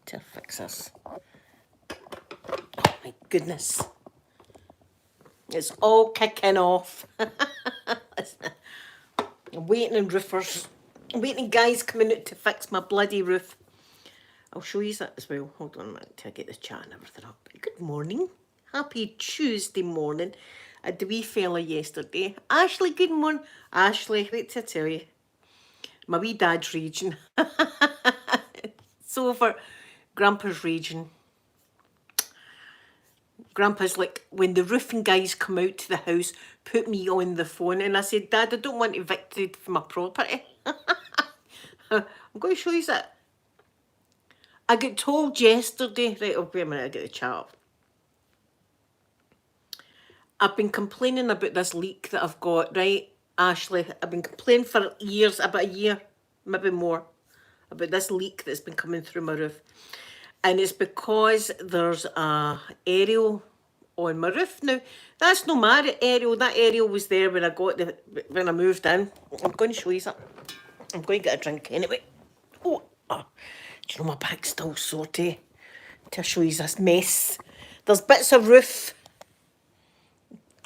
to fix this. Oh my goodness. It's all kicking off. I'm waiting on roofers. I'm waiting guys coming out to fix my bloody roof. I'll show you that as well. Hold on a minute till I get the chat and everything up. Good morning. Happy Tuesday morning. I had the wee fella yesterday. Ashley, good morning. Ashley, wait till I tell you. My wee dad's raging. So for Grandpa's raging. Grandpa's like, when the roofing guys come out to the house, put me on the phone. And I said, Dad, I don't want evicted from my property. I'm going to show you that. I got told yesterday, right, oh, wait a minute, I get the chat up. I've been complaining about this leak that I've got, right, Ashley? I've been complaining for years, about a year, maybe more, about this leak that's been coming through my roof. And it's because there's a aerial on my roof. Now, that's no my aerial. That aerial was there when I moved in. I'm going to show you something. I'm going to get a drink anyway. Oh, do you know my back's still sore to show you this mess? There's bits of roof.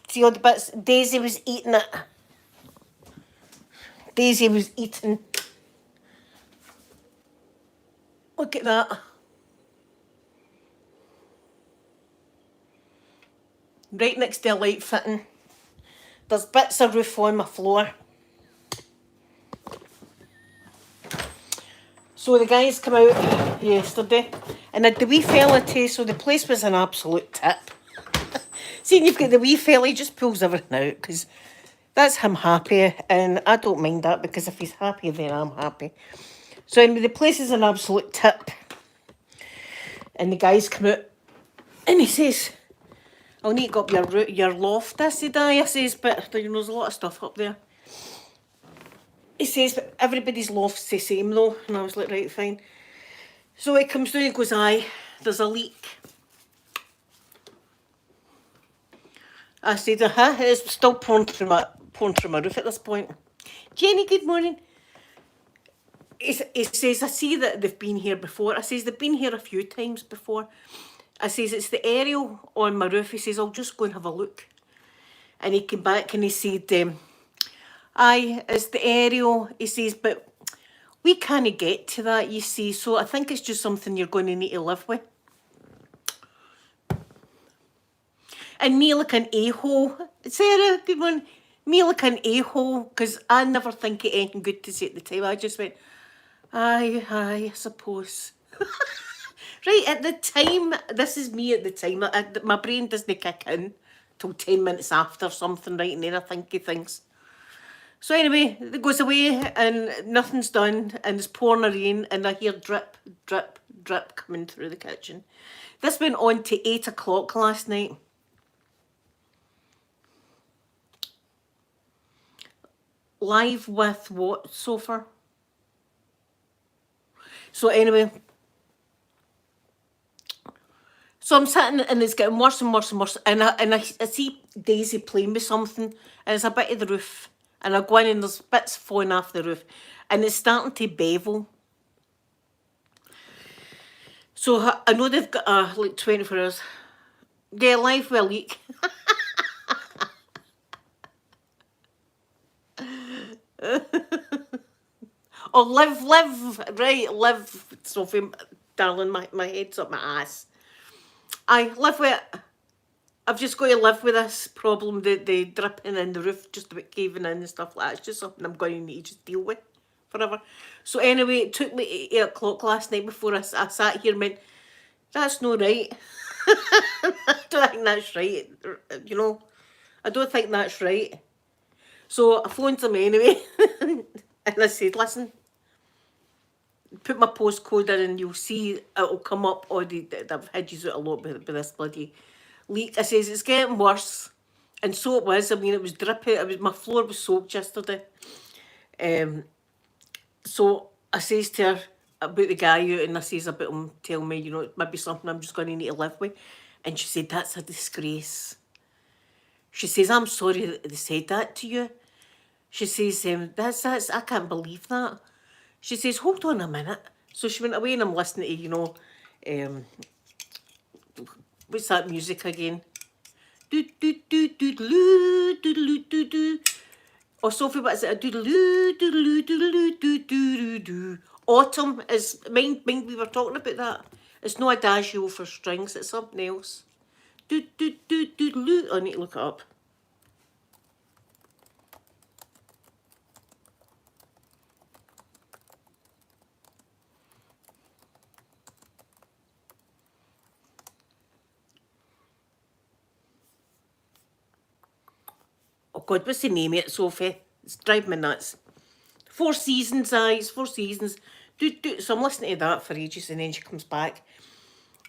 See all the bits? Daisy was eating it. Daisy was eating. Look at that. Right next to a light fitting. There's bits of roof on my floor. So the guys come out yesterday and had the wee fella too, so the place was an absolute tip. See, you've got the wee fella, he just pulls everything out because that's him happy, and I don't mind that because if he's happy, then I'm happy. So anyway, the place is an absolute tip. And the guys come out and he says, I'll need to go up your loft. I said, aye, I says, but you know, there's a lot of stuff up there. He says, but everybody's loft's the same though. And I was like, right, fine. So he comes down and goes, aye, there's a leak. I said, it's still pouring through my roof at this point. Jenny, good morning. He says, I see that they've been here before. I says, they've been here a few times before. I says, it's the aerial on my roof. He says, I'll just go and have a look. And he came back and he said, aye, it's the aerial. He says, but we can't get to that, you see. So I think it's just something you're going to need to live with. And me like an a-hole. Sarah, good morning. Me like an a-hole, because I never think of anything good to say at the time. I just went, aye, I suppose. Right, at the time, this is me at the time. My brain doesn't kick in till 10 minutes after something, right, and then I think of things. So anyway, it goes away and nothing's done, and it's pouring a rain, and I hear drip, drip, drip coming through the kitchen. This went on to 8 o'clock last night. Live with what, Sofa? So anyway, so I'm sitting and it's getting worse and worse and worse, and I see Daisy playing with something, and it's a bit of the roof, and I go in and there's bits falling off the roof, and it's starting to bevel. So I know they've got like 24 hours. Yeah, live with a leak. Oh, live, Sophie, darling, my head's up my ass. I live with it. I've just got to live with this problem, the dripping and the roof just about caving in and stuff like that. It's just something I'm going to need to just deal with forever. So anyway, it took me 8 o'clock last night before I sat here and went, that's not right. I don't think that's right, you know. I don't think that's right. So I phoned them anyway, and I said, listen, put my postcode in and you'll see it'll come up. I've had you out a lot with this bloody leak. I says, it's getting worse. And so it was. I mean, it was dripping. My floor was soaked yesterday. So I says to her about the guy out, and I says about him tell me, you know, it might be something I'm just going to need to live with. And she said, that's a disgrace. She says, I'm sorry that they said that to you. She says, that's I can't believe that. She says, hold on a minute. So she went away and I'm listening to, you know, What's that music again? Do do do do do do do do do. Oh, Sophie, what is it? Do do do do do do do do. Autumn is mind. We were talking about that. It's no adagio for strings. It's something else. Do do do do do. I need to look it up. Oh God, what's the name of it, Sophie? It's driving me nuts. Four Seasons, eyes, Four Seasons. So I'm listening to that for ages, and then she comes back,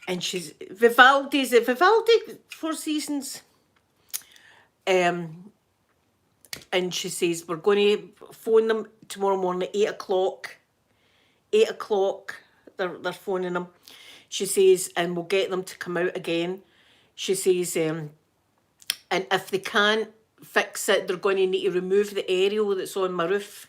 and she's Vivaldi's it Vivaldi Four Seasons. And she says we're going to phone them tomorrow morning at 8 o'clock. 8 o'clock, they're phoning them. She says, and we'll get them to come out again. She says, and if they can't fix it, they're going to need to remove the aerial that's on my roof.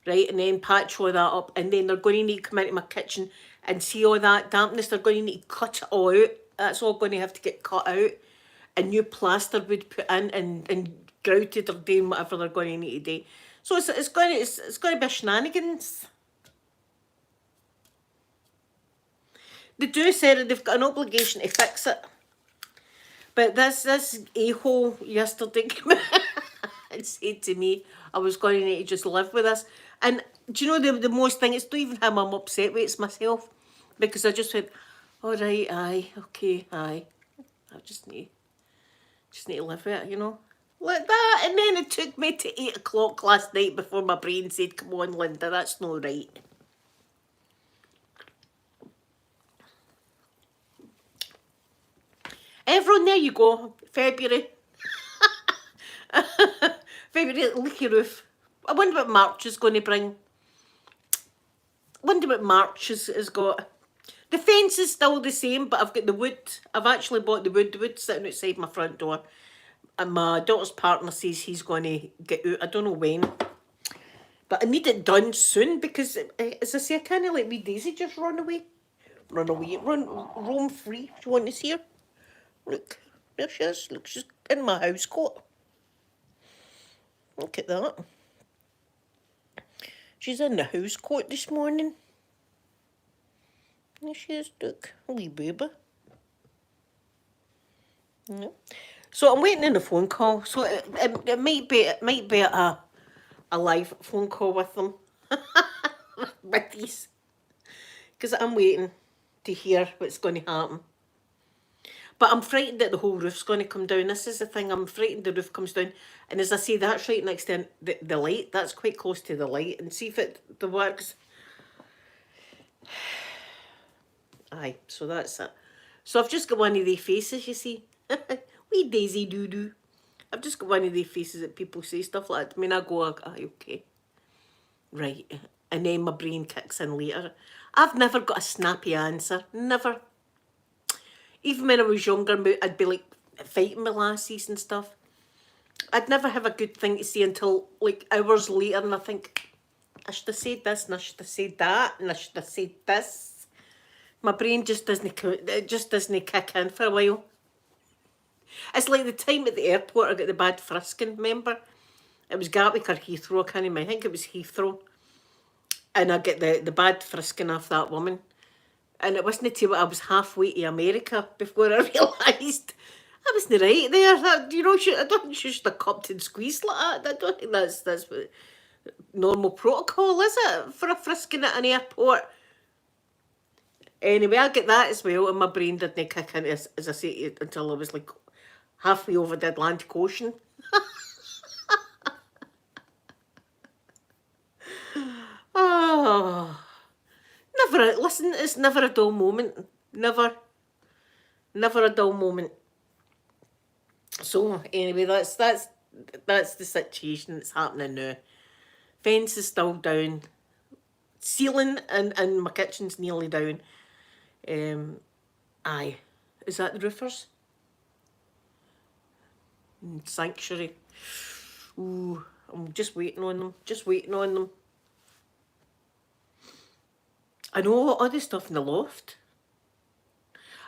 Right, and then patch all that up, and then they're going to need to come into my kitchen and see all that dampness. They're going to need to cut it all out. That's all going to have to get cut out. And new plaster would put in and grouted or doing whatever they're going to need to do. So it's going to be shenanigans. They do say that they've got an obligation to fix it. But this a-hole yesterday came out and said to me I was going to need to just live with this. And do you know the most thing? It's not even him I'm upset with, it's myself. Because I just went, all right, aye, okay, aye. I just need to live with it, you know. Like that. And then it took me to 8 o'clock last night before my brain said, come on, Linda, that's not right. Everyone, there you go. February. February, leaky roof. I wonder what March is going to bring. I wonder what March has got. The fence is still the same, but I've got the wood. I've actually bought the wood sitting outside my front door. And my daughter's partner says he's going to get out. I don't know when. But I need it done soon because, as I say, I can't let wee Daisy just run away. Roam free. Do you want to see her? Look, there she is. Look, she's in my house coat. Look at that. She's in the house coat this morning. There she is, look. A wee baby. Yeah. So I'm waiting on a phone call. So it might be a live phone call with them. With these. Because I'm waiting to hear what's going to happen. But I'm frightened that the whole roof's going to come down. This is the thing. I'm frightened the roof comes down. And as I say, that's right next to the light. That's quite close to the light. And see if it works. Aye, so that's it. So I've just got one of the faces, you see. Wee Daisy doo-doo. I've just got one of the faces that people say stuff like that. I mean, I go, aye, okay. Right. And then my brain kicks in later. I've never got a snappy answer. Never. Even when I was younger, I'd be like fighting my lassies and stuff. I'd never have a good thing to say until like hours later, and I think, I should have said this, and I should have said that, and I should have said this. My brain just doesn't kick in for a while. It's like the time at the airport I got the bad frisking, remember? It was Gatwick or Heathrow, I can't remember. I think it was Heathrow. And I get the bad frisking off that woman. And it wasn't until I was halfway to America before I realised I wasn't right there. I don't think she should have cupped and squeezed like that. I don't think that's what normal protocol, is it? For a frisking at an airport. Anyway, I get that as well, and my brain didn't kick in, as I say, until I was like halfway over the Atlantic Ocean. Oh. Listen, it's never a dull moment. Never a dull moment. So anyway, that's the situation that's happening now. Fence is still down. Ceiling and my kitchen's nearly down. Aye. Is that the roofers? Sanctuary. Ooh, I'm just waiting on them. I know all the stuff in the loft.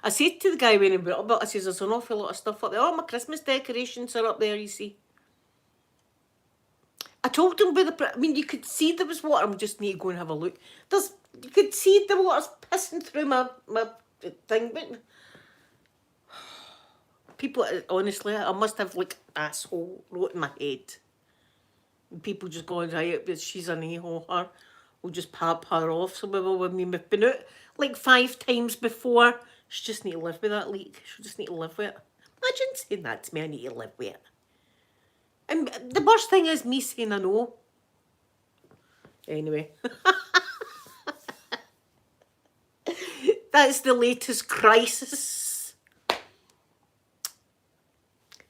I said to the guy when he brought it up, I says, there's an awful lot of stuff up there. All my Christmas decorations are up there, you see. I told him I mean, you could see there was water. I just need to go and have a look. You could see the water's pissing through my thing, but people, honestly, I must have like asshole wrote in my head. People just going, right, but she's an a-hole, her. We'll just pop her off. So we've been out like 5 times before. She just need to live with that leak. She just need to live with it. Imagine saying that to me, I need to live with it. And the worst thing is me saying I know. Anyway. That's the latest crisis.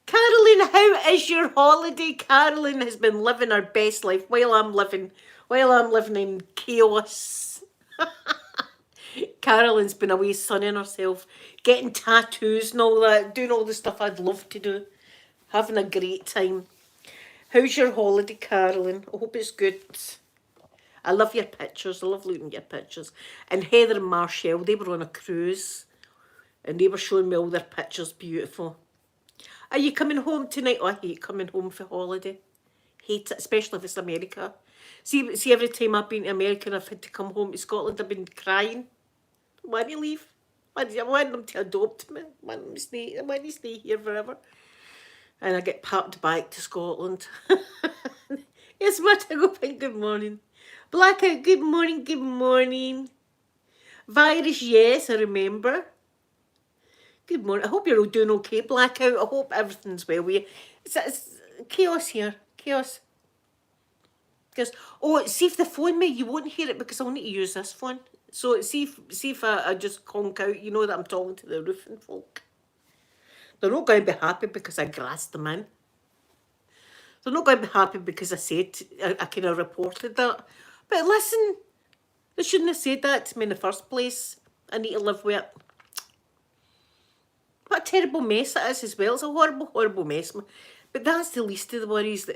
Carolyn, how is your holiday? Carolyn has been living her best life while I'm living in chaos. Carolyn's been away sunning herself, getting tattoos and all that, doing all the stuff I'd love to do. Having a great time. How's your holiday, Carolyn? I hope it's good. I love your pictures. I love looking at your pictures. And Heather and Marshall, they were on a cruise. And they were showing me all their pictures. Beautiful. Are you coming home tonight? Oh, I hate coming home for holiday. Hate it, especially if it's America. See, every time I've been to America and I've had to come home to Scotland, I've been crying. I want to leave. I want them to adopt me. I want to stay here forever. And I get packed back to Scotland. Yes, Marta, good morning. Blackout, good morning, good morning. Virus, yes, I remember. Good morning. I hope you're all doing okay, Blackout. I hope everything's well with you. It's chaos here. Chaos. Because, see if they phone me, you won't hear it because I'll need to use this phone. So see if I just conk out, you know that I'm talking to the roofing folk. They're not going to be happy because I grassed them in. They're not going to be happy because I said, I kind of reported that. But listen, they shouldn't have said that to me in the first place. I need to live with it. What a terrible mess it is as well. It's a horrible, horrible mess. But that's the least of the worries,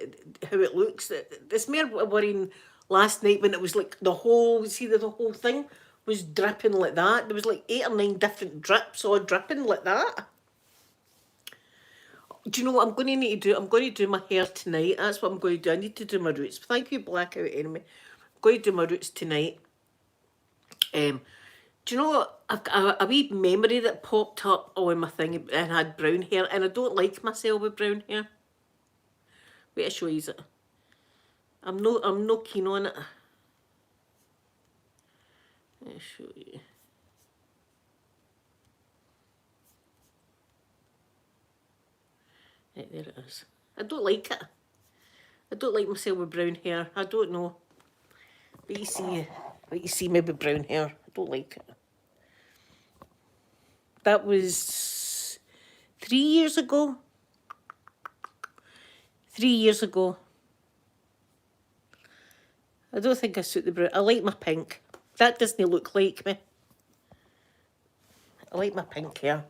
how it looks. It's more worrying last night when it was like the whole thing was dripping like that. There was like 8 or 9 different drips all dripping like that. Do you know what I'm going to need to do? I'm going to do my hair tonight. That's what I'm going to do. I need to do my roots. Thank you, Blackout, anyway. I'm going to do my roots tonight. Do you know what? I've got a wee memory that popped up on my thing and had brown hair, and I don't like myself with brown hair. Wait, I'll show you it. I'm no keen on it. I'll show you. Right, there it is. I don't like it. I don't like myself with brown hair. I don't know. But you see me with brown hair. I don't like it. That was 3 years ago. 3 years ago. I don't think I suit the brown. I like my pink. That doesn't look like me. I like my pink hair.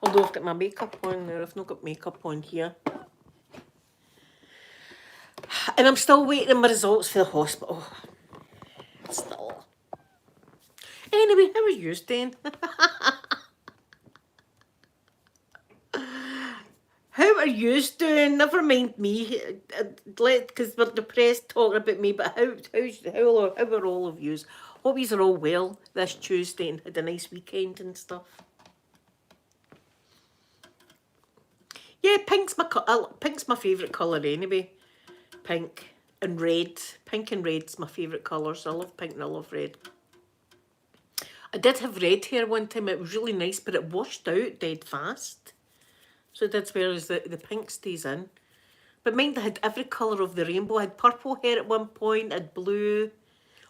Although I've got my makeup on there, I've not got makeup on here. And I'm still waiting on my results for the hospital. Still. Anyway, how are you doing? How are you doing? Never mind me, because we're depressed talking about me, but how are all of yous? Hope yous are all well this Tuesday and had a nice weekend and stuff. Yeah, pink's my favourite colour anyway. Pink and red. Pink and red's my favourite colours. I love pink and I love red. I did have red hair one time. It was really nice, but it washed out dead fast. So that's whereas the pink stays in. But mind, I had every colour of the rainbow. I had purple hair at one point, I had blue.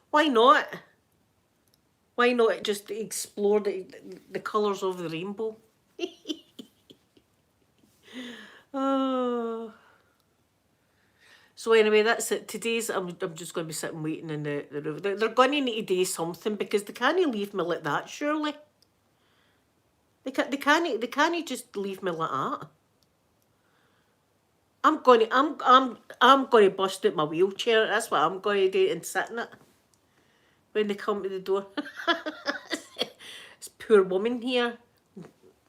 Why not? Why not just explore the colours of the rainbow? Oh. So anyway, that's it. Today's I'm just going to be sitting waiting in the room. They're going to need to do something because they can't leave me like that. Surely they can't just leave me like that. I'm going to bust out my wheelchair. That's what I'm going to do and sit in it. when they come to the door. This poor woman here,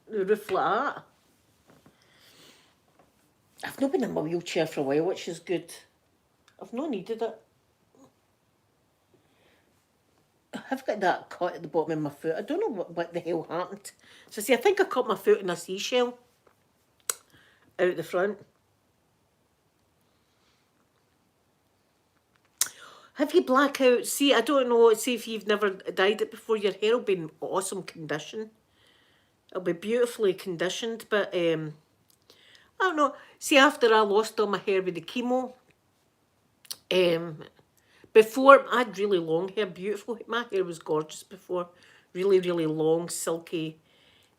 the roof like that. I've not been in my wheelchair for a while, which is good. I've not needed it. I've got that cut at the bottom of my foot. I don't know what the hell happened. So see, I think I cut my foot in a seashell out the front. Have you blackout? See, I don't know. See, if you've never dyed it before, your hair will be in awesome condition. It'll be beautifully conditioned, but I don't know. See, after I lost all my hair with the chemo, before I had really long hair, beautiful. My hair was gorgeous before, really, really long, silky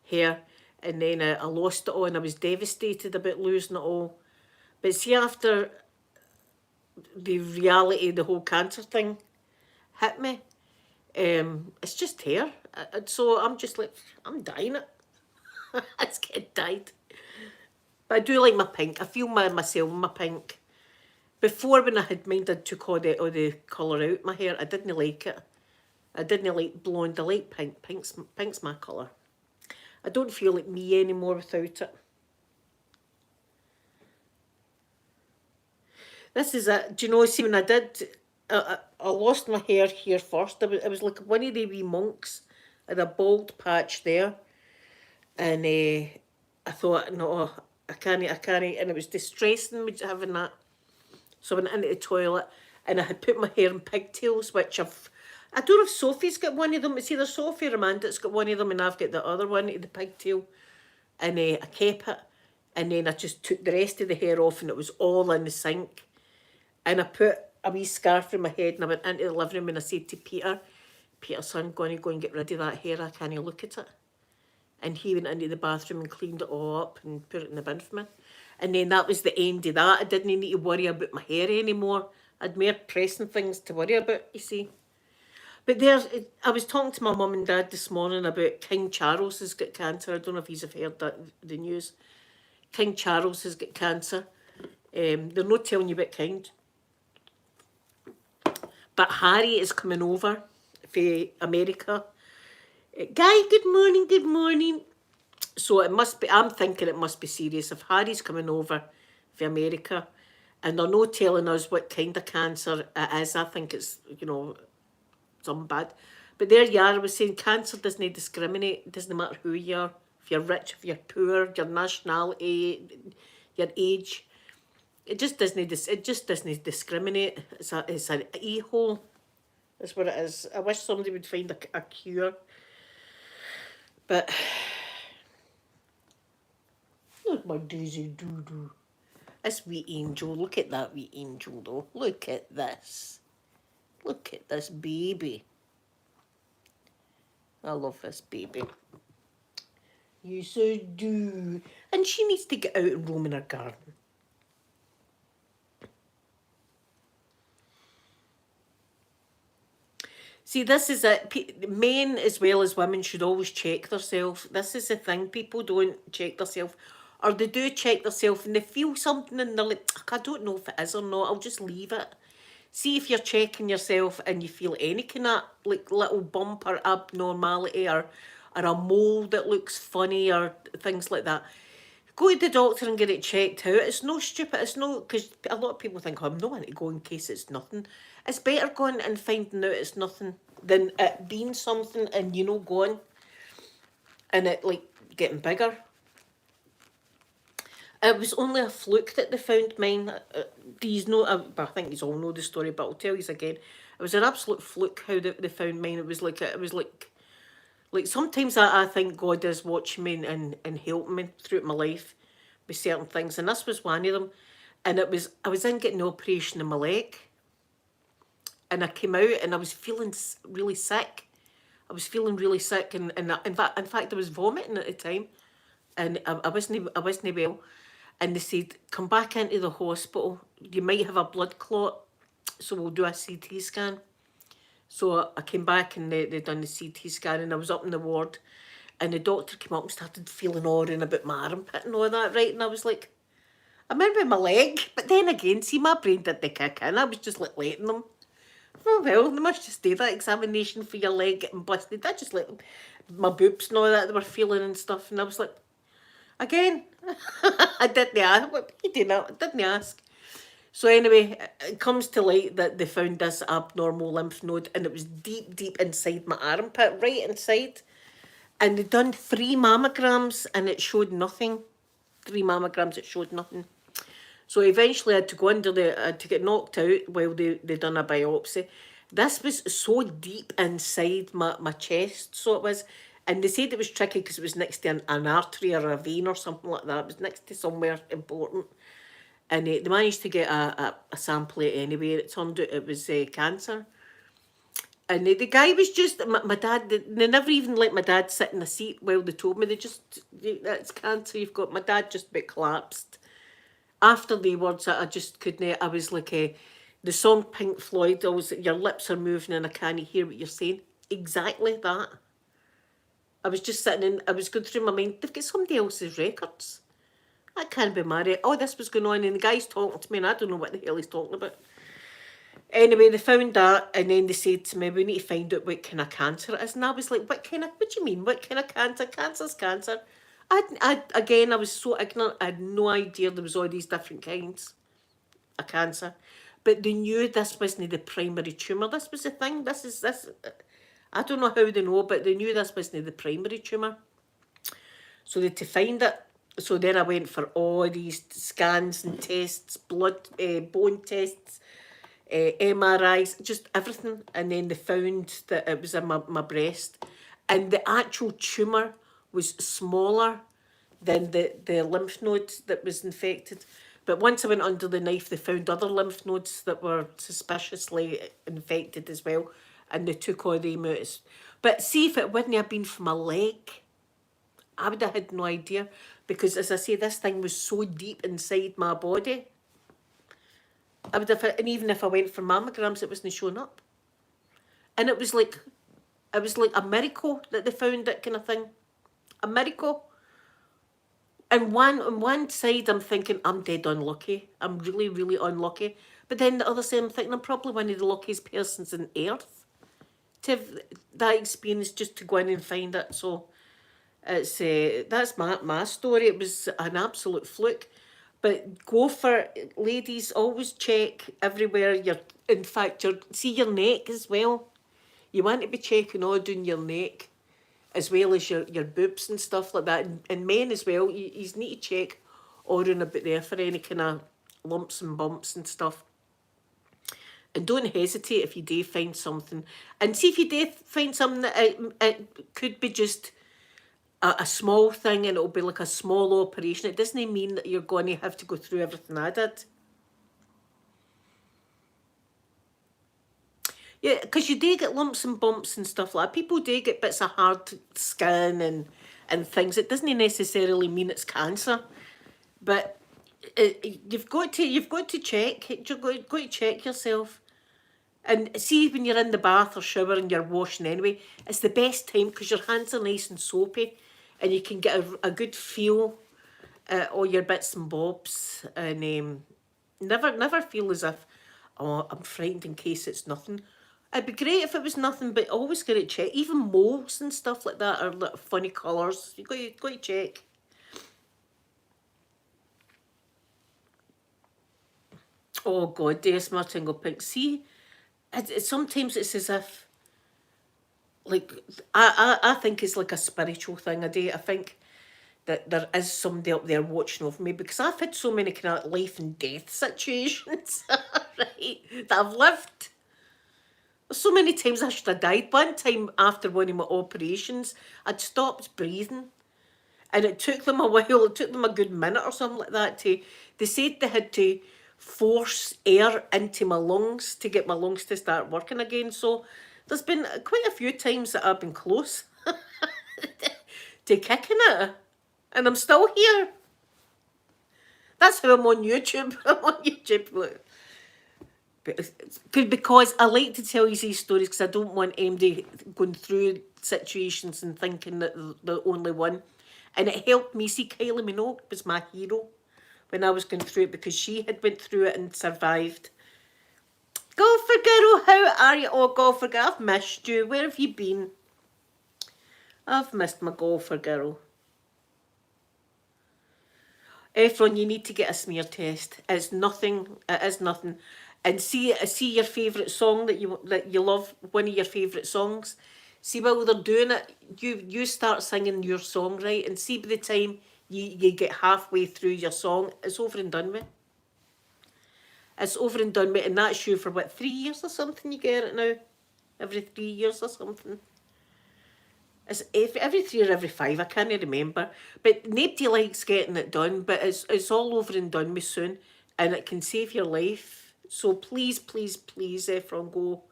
hair, and then I lost it all, and I was devastated about losing it all. But see, after the reality, the whole cancer thing hit me, it's just hair. So I'm just like, I'm dyeing it. It's getting dyed. But I do like my pink. I feel myself in my pink. Before, when I had mine, I took all the colour out my hair. I didn't like it. I didn't like blonde. I like pink. Pink's my colour. I don't feel like me anymore without it. This is it. Do you know, see, when I did, I lost my hair here first. It was like one of the wee monks. I had a bald patch there. And I thought, no, I can't. And it was distressing me having that. So I went into the toilet and I had put my hair in pigtails, which I don't know if Sophie's got one of them. It's either Sophie or Amanda's got one of them, and I've got the other one, the pigtail. And I kept it. And then I just took the rest of the hair off, and it was all in the sink. And I put a wee scarf in my head, and I went into the living room, and I said to Peter, son, going to go and get rid of that hair. I can't look at it. And he went into the bathroom and cleaned it all up and put it in the bin for me. And then that was the end of that. I didn't need to worry about my hair anymore. I had more pressing things to worry about, you see. But I was talking to my mum and dad this morning about King Charles has got cancer. I don't know if you've heard that, the news. King Charles has got cancer. They're not telling you about King. But Harry is coming over from America. Guy, good morning. So it must be, I'm thinking it must be serious. If Harry's coming over from America and they're not telling us what kind of cancer it is, I think it's, something bad. But there you are, I was saying cancer doesn't discriminate. It doesn't matter who you are. If you're rich, if you're poor, your nationality, your age. It just doesn't discriminate. It's an e-hole. That's what it is. I wish somebody would find a cure. But look, my Daisy Doo-Doo. This wee angel. Look at that wee angel, though. Look at this. Look at this baby. I love this baby. Yes, I do. And she needs to get out and roam in her garden. See, this is it. Men as well as women should always check themselves. This is the thing. People don't check themselves. Or they do check themselves and they feel something and they're like, I don't know if it is or not. I'll just leave it. See if you're checking yourself and you feel any kind of like little bump or abnormality or a mole that looks funny or things like that. Go to the doctor and get it checked out. It's no stupid. It's no, because a lot of people think, oh, I'm not going to go in case it's nothing. It's better going and finding out it's nothing than it being something and going and it like getting bigger. It was only a fluke that they found mine. I think you all know the story, but I'll tell you again. It was an absolute fluke how they found mine. It was like sometimes I think God is watching me and helping me through my life with certain things, and this was one of them. And I was in getting an operation in my leg, and I came out and I was feeling really sick. I was feeling really sick, and in fact I was vomiting at the time, and I wasn't well. And they said, come back into the hospital. You might have a blood clot, so we'll do a CT scan. So I came back and they done the CT scan, and I was up in the ward, and the doctor came up and started feeling awing about my armpit and all that, right? And I was like, I'm in with my leg. But then again, see, my brain did the kick in. I was just like letting them. Oh well, they must just do that examination for your leg getting busted. I just like my boobs and all that they were feeling and stuff, and I was like, again, I didn't ask. What you doing? I didn't ask. So anyway, it comes to light that they found this abnormal lymph node, and it was deep, deep inside my armpit, right inside. And they'd done 3 mammograms, and it showed nothing. 3 mammograms, it showed nothing. So eventually I had to go under to get knocked out while they done a biopsy. This was so deep inside my chest, so it was. And they said it was tricky because it was next to an artery or a vein or something like that. It was next to somewhere important. And they managed to get a sample anyway. It turned out it was cancer. And the guy was just, my dad, they never even let my dad sit in the seat while they told me. They just, that's cancer you've got. My dad just about collapsed. After the words, I just couldn't, I was like, the song Pink Floyd, I was, your lips are moving and I can't hear what you're saying. Exactly that. I was just sitting in, I was going through my mind, they've got somebody else's records. I can't be married. Oh, this was going on, and the guy's talking to me, and I don't know what the hell he's talking about. Anyway, they found that, and then they said to me, we need to find out what kind of cancer it is. And I was like, what do you mean? What kind of cancer? Cancer's cancer. Again, I was so ignorant. I had no idea there was all these different kinds of cancer. But they knew this wasn't the primary tumour. This was the thing. I don't know how they know, but they knew this wasn't the primary tumour. So they had to find it. So then I went for all these scans and tests, blood, bone tests, MRIs, just everything. And then they found that it was in my breast. And the actual tumour was smaller than the lymph node that was infected. But once I went under the knife, they found other lymph nodes that were suspiciously infected as well. And they took all them out. But see, if it wouldn't have been for my leg, I would have had no idea. Because as I say, this thing was so deep inside my body. I would have, and even if I went for mammograms, it wasn't showing up. And it was like a miracle that they found that kind of thing. A miracle. And on one side, I'm thinking, I'm dead unlucky. I'm really, really unlucky. But then the other side, I'm thinking, I'm probably one of the luckiest persons on earth to have that experience just to go in and find it. So it's that's my story. It was an absolute fluke. But go for, ladies, always check everywhere. In fact, see your neck as well. You want to be checking all down your neck, as well as your boobs and stuff like that. And men as well, you need to check all around about there for any kind of lumps and bumps and stuff. And don't hesitate if you do find something. And see if you do find something that it could be just a small thing, and it'll be like a small operation. It doesn't mean that you're going to have to go through everything I did. Yeah, because you do get lumps and bumps and stuff like that. People do get bits of hard skin and things. It doesn't necessarily mean it's cancer, but you've got to check. You've got to check yourself. And see, when you're in the bath or shower and you're washing anyway, it's the best time because your hands are nice and soapy, and you can get a good feel all your bits and bobs, and never feel as if, oh, I'm frightened in case it's nothing. It'd be great if it was nothing, but always get it checked. Even moles and stuff like that are like funny colours. You got to check. Oh God, yes, my tingle pink. See, sometimes it's as if, like, I think it's like a spiritual thing. I think that there is somebody up there watching over me, because I've had so many kind of life and death situations, right, that I've lived. So many times I should have died. One time after one of my operations, I'd stopped breathing. And it took them a while, it took them a good minute or something like that they said they had to force air into my lungs to get my lungs to start working again. So there's been quite a few times that I've been close to kicking it. And I'm still here. That's how I'm on YouTube. I'm on YouTube. Because I like to tell you these stories because I don't want anybody going through situations and thinking that they're the only one. And it helped me. See, Kylie Minogue was my hero when I was going through it, because she had went through it and survived. Golfer girl, how are you? Oh, golfer girl, I've missed you. Where have you been? I've missed my golfer girl. Efron, you need to get a smear test. It's nothing. It is nothing. And see your favourite song that you love. One of your favourite songs. See while they're doing it, you start singing your song, right? And see by the time you get halfway through your song, it's over and done with. It's over and done with, and that's you for what, 3 years or something? You get it now, every 3 years or something. It's every 3 or every 5, I can't remember. But nobody likes getting it done, but it's all over and done with soon, and it can save your life. So please, please, please, Efron, go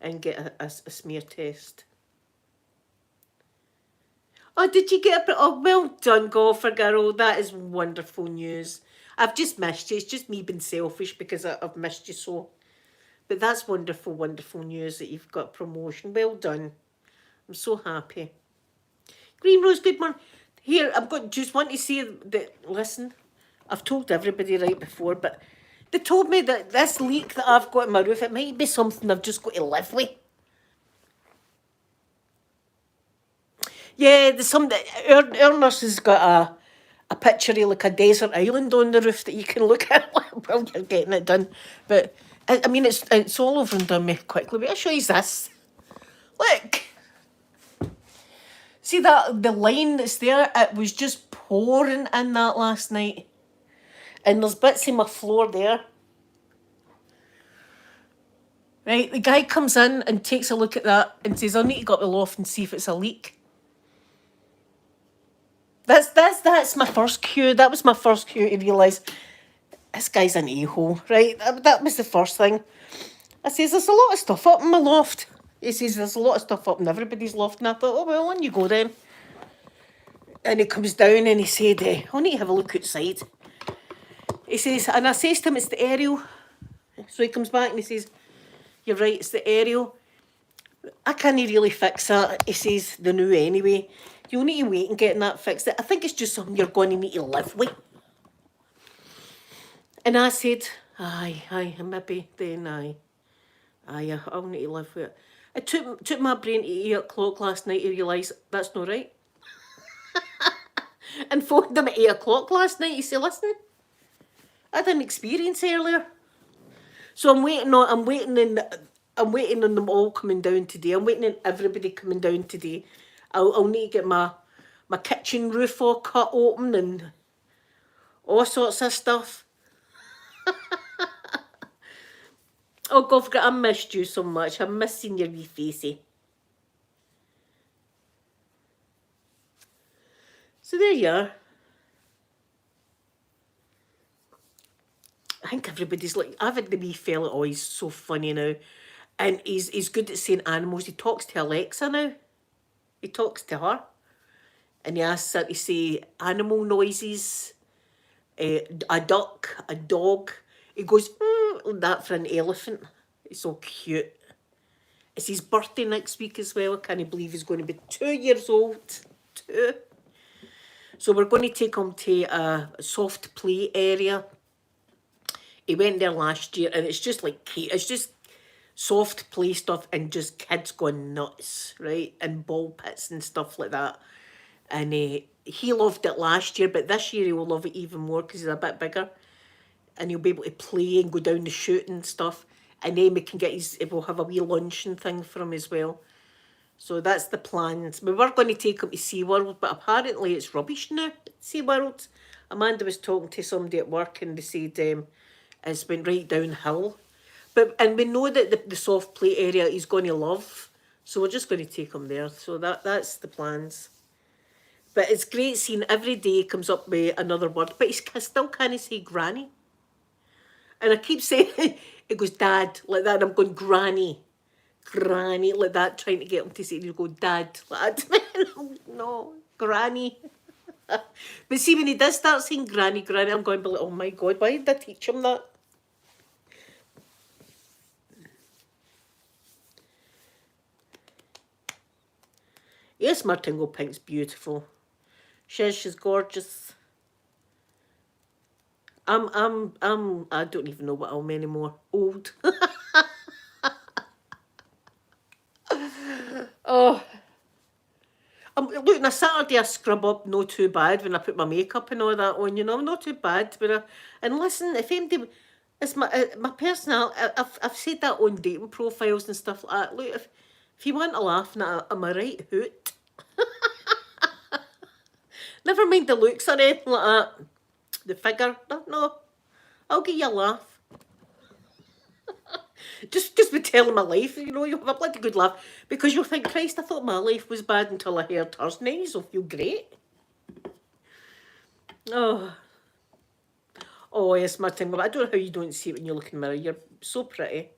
and get a smear test. Oh, did you get a... Oh, well done, golfer girl. That is wonderful news. I've just missed you. It's just me being selfish because I've missed you so. But that's wonderful, wonderful news that you've got promotion. Well done. I'm so happy. Green Rose, good morning. Here, just want to say that, listen, I've told everybody right before, but they told me that this leak that I've got in my roof, it might be something I've just got to live with. Yeah, our nurse has got a picture of like a desert island on the roof that you can look at while you're getting it done. But I mean, it's all over and done me quickly. But I'll show you this. Look, see that the line that's there? It was just pouring in that last night, and there's bits in my floor there. Right, the guy comes in and takes a look at that and says, "I'll need to go up the loft and see if it's a leak." That's my first cue. That was my first cue to realise this guy's an a-hole, right? That was the first thing. I says, "There's a lot of stuff up in my loft." He says, "There's a lot of stuff up in everybody's loft." And I thought, oh, well, on you go then. And he comes down and he said, "I'll need to have a look outside." He says, and I says to him, "It's the aerial." So he comes back and he says, "You're right, it's the aerial. I can't really fix that." He says, "The new anyway. You'll need to wait and getting that fixed. I think it's just something you're going to need to live with." And I said, aye, maybe then I'll need to live with it. It took my brain to 8 o'clock last night to realise that's not right. And phoned him at 8 o'clock last night. He said, "Listen, I had an experience earlier." So I'm waiting on them all coming down today. I'm waiting on everybody coming down today. I'll need to get my kitchen roof all cut open and all sorts of stuff. Oh, God, I missed you so much. I miss seeing your wee facey. So there you are. I think everybody's like, I've had the wee fella, oh, he's so funny now. And he's good at saying animals. He talks to Alexa now. He talks to her. And he asks her to say animal noises. A duck, a dog. He goes, like that for an elephant. It's so cute. It's his birthday next week as well. I can't believe he's going to be 2 years old. 2. So we're going to take him to a soft play area. He went there last year and it's just like, it's just soft play stuff and just kids going nuts, right? And ball pits and stuff like that. And he loved it last year, but this year he will love it even more because he's a bit bigger. And he'll be able to play and go down the chute and stuff. And then we can we'll have a wee luncheon thing for him as well. So that's the plans. We were going to take him to SeaWorld, but apparently it's rubbish now at SeaWorld. Amanda was talking to somebody at work and they said it's went right downhill. And we know that the soft play area he's going to love. So we're just going to take him there. So that's the plans. But it's great seeing every day he comes up with another word. But he still can't say granny. And I keep saying, he goes, "Dad," like that. And I'm going, "Granny, granny," like that, trying to get him to say, he'll go, "Dad," like that. No, granny. But see, when he does start saying granny, granny, I'm going, oh my God, why did I teach him that? Yes, my tingle pink's beautiful. She's gorgeous. I don't even know what I'm anymore. Old. Oh, look, on a Saturday I scrub up no too bad when I put my makeup and all that on, you know, not too bad. But and listen, if anybody, it's my personal. I've said that on dating profiles and stuff like that. Look, if you want to laugh, I'm a right hoot. Never mind the looks or anything like that. The figure, no, I'll give you a laugh. Just be telling my life, you know, you'll have a bloody good laugh because you'll think, Christ, I thought my life was bad until I heard hers. Now you'll feel great. Oh, oh yes, Martin. But I don't know how you don't see it when you look in the mirror. You're so pretty.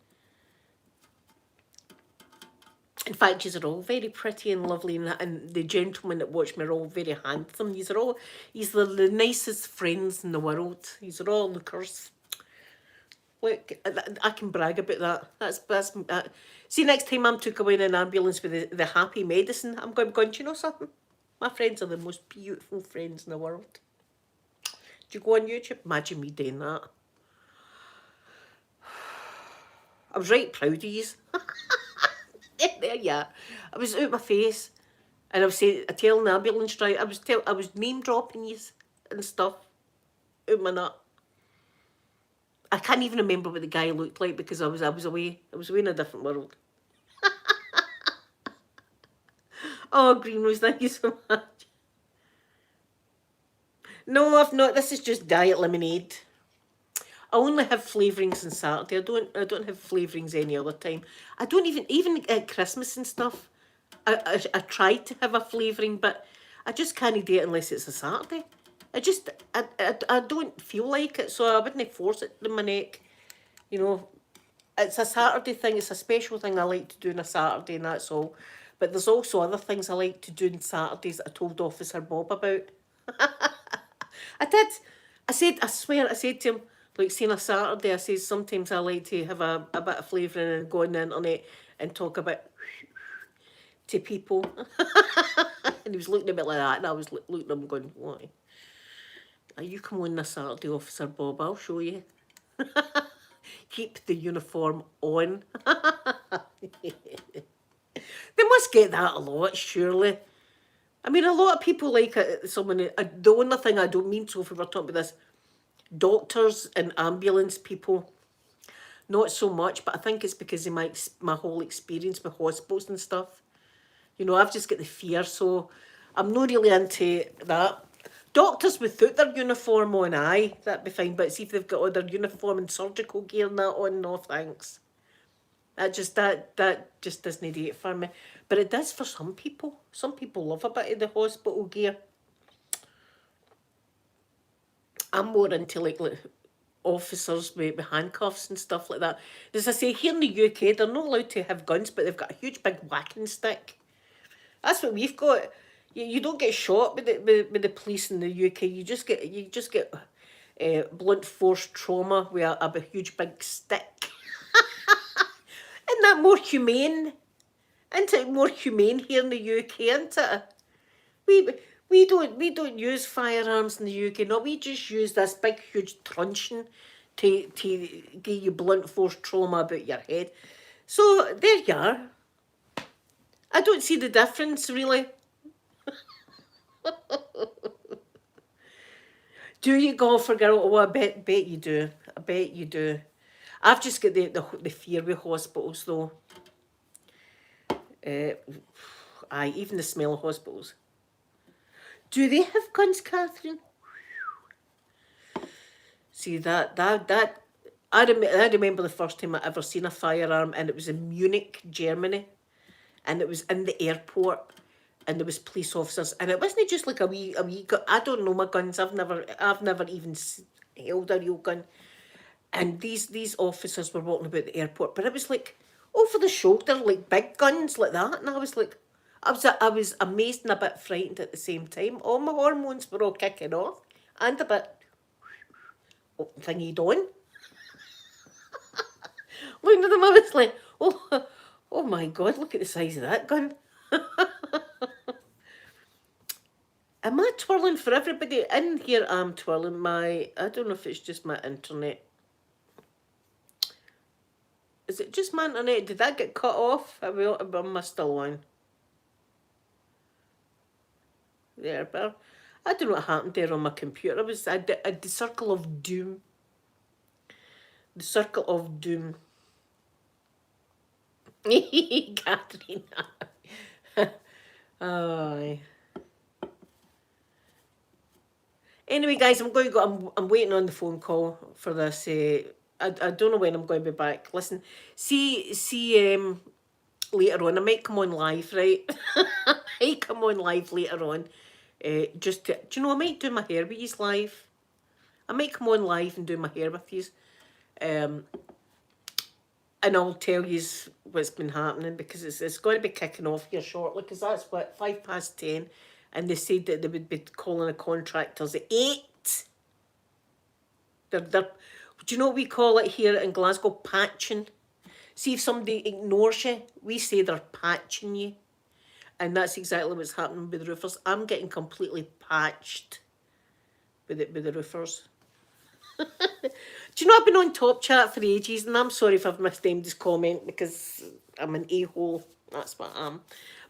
In fact, these are all very pretty and lovely, and the gentlemen that watch me are all very handsome. These are the nicest friends in the world. These are all lookers. Look, I can brag about that. That's that. See, next time I'm took away in an ambulance with the happy medicine, I'm going, do you know something? My friends are the most beautiful friends in the world. Do you go on YouTube? Imagine me doing that. I was right proud of you. There, yeah. I was out my face, and I telling the ambulance driver, I was name dropping you and stuff out my nut. I can't even remember what the guy looked like because I was away. I was away in a different world. Oh, Greenrose, thank you so much. No, I've not. This is just diet lemonade. I only have flavourings on Saturday. I don't have flavourings any other time. I don't even at Christmas and stuff. I try to have a flavouring, but I just can't do it unless it's a Saturday. I don't feel like it, so I wouldn't force it in my neck. You know, it's a Saturday thing. It's a special thing I like to do on a Saturday, and that's all. But there's also other things I like to do on Saturdays that I told Officer Bob about. I did. I swear, I said to him, like, seeing a Saturday, I said sometimes I like to have a bit of flavouring and go on the internet and talk about to people. And he was looking at me like that, and I was looking at him going, what? You come on this Saturday, Officer Bob, I'll show you. Keep the uniform on. They must get that a lot, surely. I mean, a lot of people like it. The only thing I don't mean, so if we were talking about this, doctors and ambulance people, not so much, but I think it's because of my whole experience with hospitals and stuff. You know, I've just got the fear, so I'm not really into that. Doctors without their uniform on, aye, that'd be fine. But see if they've got all their uniform and surgical gear and that on, no thanks. That just doesn't do it for me. But it does for some people. Some people love a bit of the hospital gear. I'm more into like officers with handcuffs and stuff like that. As I say, here in the UK, they're not allowed to have guns, but they've got a huge big whacking stick. That's what we've got. You don't get shot with the police in the UK. You just get blunt force trauma with a huge big stick. Isn't that more humane? Isn't it more humane here in the UK? Isn't it? We don't use firearms in the UK. No, we just use this big huge truncheon to give you blunt force trauma about your head. So there you are. I don't see the difference really. Do you go for girl? Oh, I bet you do. I bet you do. I've just got the fear with hospitals though. Aye, even the smell of hospitals. Do they have guns, Catherine? See that I remember the first time I ever seen a firearm, and it was in Munich, Germany, and it was in the airport, and there was police officers, and it wasn't just like a wee gun. I don't know my guns. I've never even held a real gun. And these officers were walking about the airport, but it was like over the shoulder, like big guns like that, and I was like, I was amazed and a bit frightened at the same time. All my hormones were all kicking off, and a bit thingied on. Looking at them, I was like, oh my God, look at the size of that gun. Am I twirling for everybody? In here I'm twirling I don't know if it's just my internet. Is it just my internet? Did that get cut off? Am I still on? there, but I don't know what happened there on my computer. It was the circle of doom. The circle of doom. Catherine. Oh. Anyway, guys, I'm going to go. I'm waiting on the phone call for this. I don't know when I'm going to be back. Listen, see. Later on, I might come on live, right? I might come on live later on. Just to, do you know, I might do my hair with you live. I might come on live and do my hair with you. And I'll tell you what's been happening, because it's going to be kicking off here shortly, because that's what, 10:05, and they said that they would be calling the contractors at 8. They're, do you know what we call it here in Glasgow? Patching. See, if somebody ignores you, we say they're patching you. And that's exactly what's happening with the roofers. I'm getting completely patched with the roofers. Do you know, I've been on Top Chat for ages, and I'm sorry if I've misnamed this comment, because I'm an a-hole. That's what I am.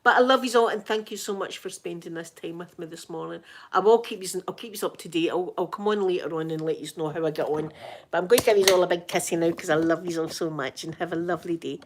But I love you all, and thank you so much for spending this time with me this morning. I'll keep you up to date. I'll come on later on and let you know how I get on. But I'm going to give you all a big kissy now, because I love you all so much, and have a lovely day.